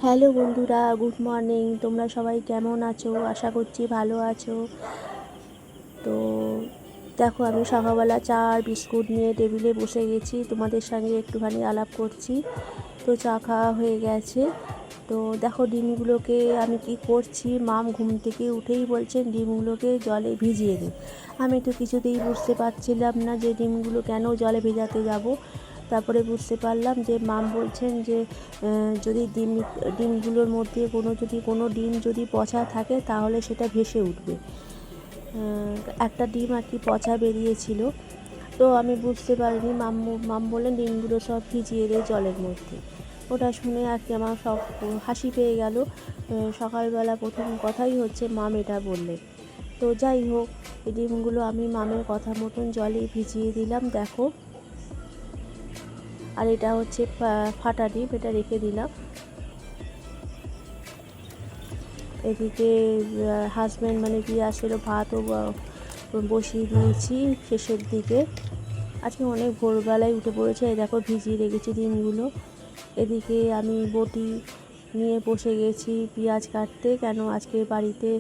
Hello বন্ধুরা, good morning. তোমরা সবাই কেমন আছো? আশা করছি ভালো আছো। তো দেখো, আমি সকালবেলা চা আর বিস্কুট নিয়ে টেবিলে বসে গেছি, তোমাদের সঙ্গে একটুখানি আলাপ করছি। তো চা খাওয়া হয়ে গেছে। তো দেখো ডিমগুলোকে আমি কি করছি, মাম ঘুম থেকে উঠেই বলছেন ডিমগুলোকে জলে ভিজিয়ে দে। আমি তো কিছুতেই বুঝতে পারছিলাম না যে ডিমগুলো কেন জলে ভেজাতে যাব। তারপরে বুঝতে পারলাম যে মাম বলছেন যে যদি ডিমগুলোর মধ্যে কোনো ডিম যদি পচা থাকে তাহলে সেটা ভেসে উঠবে। একটা ডিম আর কি পচা বেরিয়েছিল। তো আমি বুঝতে পারিনি। মাম বললেন ডিমগুলো সব ভিজিয়ে দেয় জলের মধ্যে। ওটা শুনে আর কি আমার সব হাসি পেয়ে গেল। সকালবেলা প্রথম কথাই হচ্ছে মাম এটা বললেন। তো যাই হোক, এই ডিমগুলো আমি মামের কথা মতন জলে ভিজিয়ে দিলাম, দেখো। আর এটা হচ্ছে ফাটা ডিম, এটা রেখে দিলাম। এদিকে হাজব্যান্ড মানে দিয়ে আসলে ভাতও বসিয়ে দিয়েছি শেষের দিকে। আজকে অনেক ভোরবেলায় উঠে পড়েছে। এই দেখো ভিজিয়ে রেখেছি ডিমগুলো। এদিকে আমি বটি নিয়ে বসে গেছি পেঁয়াজ কাটতে, কেন আজকে বাড়িতে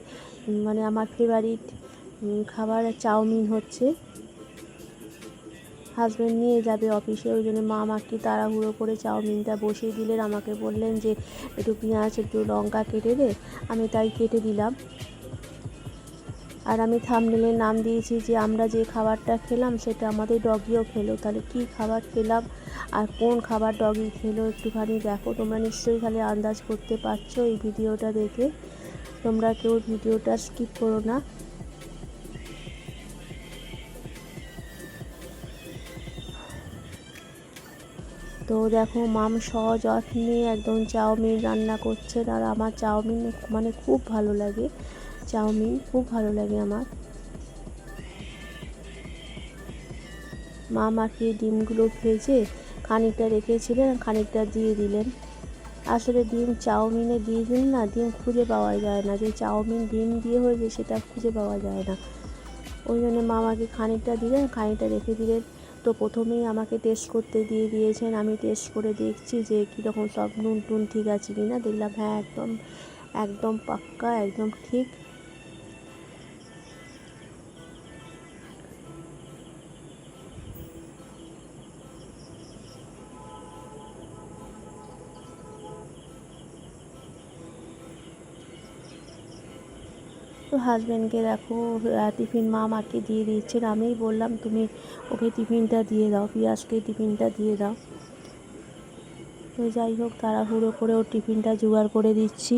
মানে আমার ফেভারিট খাবার চাউমিন হচ্ছে। হাজব্যান্ড নিয়ে যাবে অফিসে, ওই জন্য মা আমাকে তাড়াহুড়ো করে চাউমিনটা বসিয়ে দিলেন। আমাকে বললেন যে একটু পেঁয়াজ একটু লঙ্কা কেটে দে। আমি তাই কেটে দিলাম। আর আমি থাম্বনেলে নাম দিয়েছি যে আমরা যে খাবারটা খেলাম সেটা আমাদের ডগিও খেলো। তাহলে কী খাবার খেলাম আর কোন খাবার ডগি খেলো একটুখানি দেখো। তোমরা নিশ্চয়ই তাহলে আন্দাজ করতে পারছো এই ভিডিওটা দেখে। তোমরা কেউ ভিডিওটা স্কিপ করো না। তো দেখো মাম সযত্নে একদম চাউমিন রান্না করছেন। আর আমার চাউমিন মানে খুব ভালো লাগে, চাউমিন খুব ভালো লাগে আমার। মাম আর কি ডিমগুলো ভেজে খানিকটা রেখেছিলেন, খানিকটা দিয়ে দিলেন। আসলে ডিম চাউমিনে দিয়ে দিন না, ডিম খুঁজে পাওয়া যায় না, যে চাউমিন ডিম দিয়ে হয়েছে সেটা খুঁজে পাওয়া যায় না। ওই জন্য মা আমাকে খানিকটা দিলেন, খানিকটা রেখে দিলেন। তো প্রথমেই আমাকে টেস্ট করতে দিয়ে দিয়েছেন। আমি টেস্ট করে দেখছি যে কীরকম সব নুন টুন ঠিক আছে কি না। দেখলাম হ্যাঁ, একদম একদম পাক্কা, একদম ঠিক। তো হাজব্যান্ডকে দেখো টিফিন মা আমাকে দিয়ে দিচ্ছেন। আমিই বললাম তুমি ওকে টিফিনটা দিয়ে দাও, পিঁয়াজকে টিফিনটা দিয়ে দাও। তো যাই হোক, তাড়াহুড়ো করে ওর টিফিনটা জোগাড় করে দিচ্ছি।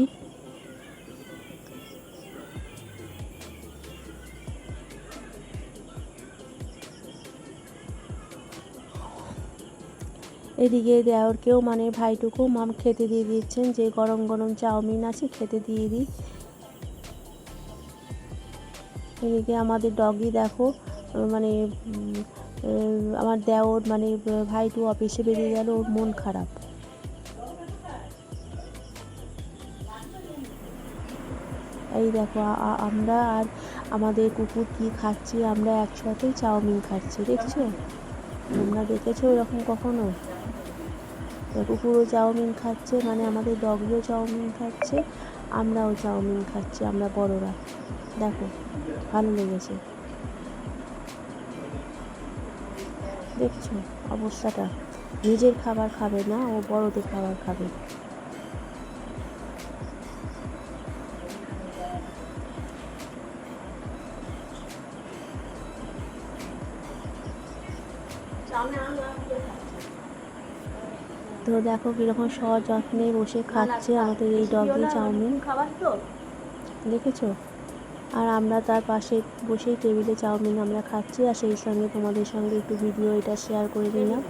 এদিকে দেওরকেও মানে ভাইটুকুও মাম খেতে দিয়ে দিচ্ছেন, যে গরম গরম চাউমিন আছে খেতে দিয়ে দিই। এদিকে আমাদের ডগি দেখো মানে আমার দেওর মানে ভাইটু অফিসে বেরিয়ে গেল, ওর মন খারাপ। এই দেখো আমরা আর আমাদের কুকুর কি খাচ্ছি, আমরা একসাথে চাউমিন খাচ্ছি, দেখছো? তোমরা দেখেছো এরকম কখনো? কুকুরও চাউমিন খাচ্ছে, মানে আমাদের ডগিও চাউমিন খাচ্ছে, আমরাও চাউমিন খাচ্ছি, আমরা বড়রা। দেখো, ভালো লেগেছে, দেখছো অবস্থাটা? নিজের খাবার খাবে না, ও বড়দের খাবার খাবে। তো দেখো কীরকম সযত্নে বসে খাচ্ছে আমাদের এই ডগি চাউমিন, দেখেছো? আর আমরা তার পাশে বসেই টেবিলে চাউমিন আমরা খাচ্ছি, আর সেই সঙ্গে তোমাদের সঙ্গে একটু ভিডিও এটা শেয়ার করে নিলাম।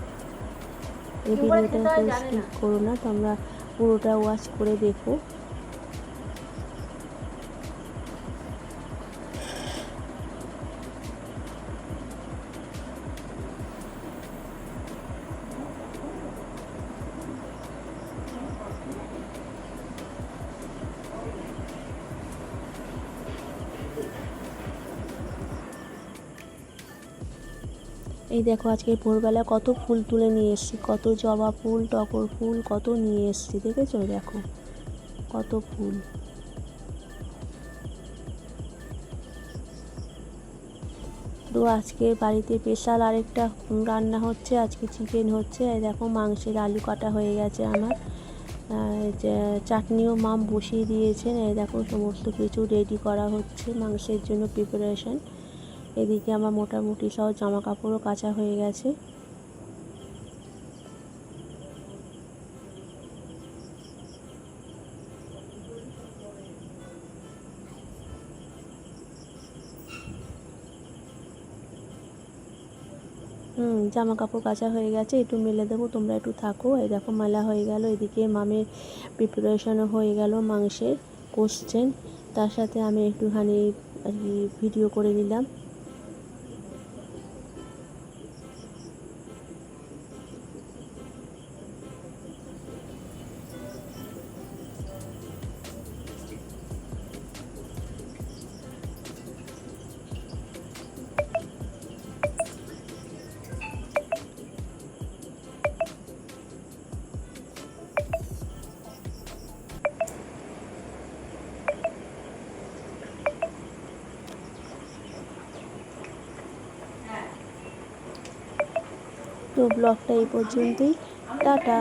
এই ভিডিওটা কেউ স্কিপ করো না, তোমরা পুরোটা ওয়াচ করে দেখো। এই দেখো আজকে ভোরবেলা কত ফুল তুলে নিয়ে এসেছি, কত জবা ফুল, টগর ফুল, কত নিয়ে এসেছি, দেখেছো? দেখো কত ফুল। তো আজকে বাড়িতে স্পেশাল আরেকটা রান্না হচ্ছে, আজকে চিকেন হচ্ছে। এই দেখো মাংসের আলু কাটা হয়ে গেছে আমার, চাটনিও মাম বসিয়ে দিয়েছেন। এই দেখো সমস্ত কিছু রেডি করা হচ্ছে মাংসের জন্য প্রিপারেশন। এদিকে আমার মোটামুটি সব জামা কাপড়ও কাচা হয়ে গেছে। জামা কাপড় কাচা হয়ে গেছে, একটু মেলে দেবো, তোমরা একটু থাকো। এই দেখো মেলা হয়ে গেল। এদিকে মামের প্রিপারেশনও হয়ে গেল মাংসের কষছেন, তার সাথে আমি একটুখানি আর কি ভিডিও করে নিলাম। তো ব্লগটা এই পর্যন্তই, টাটা।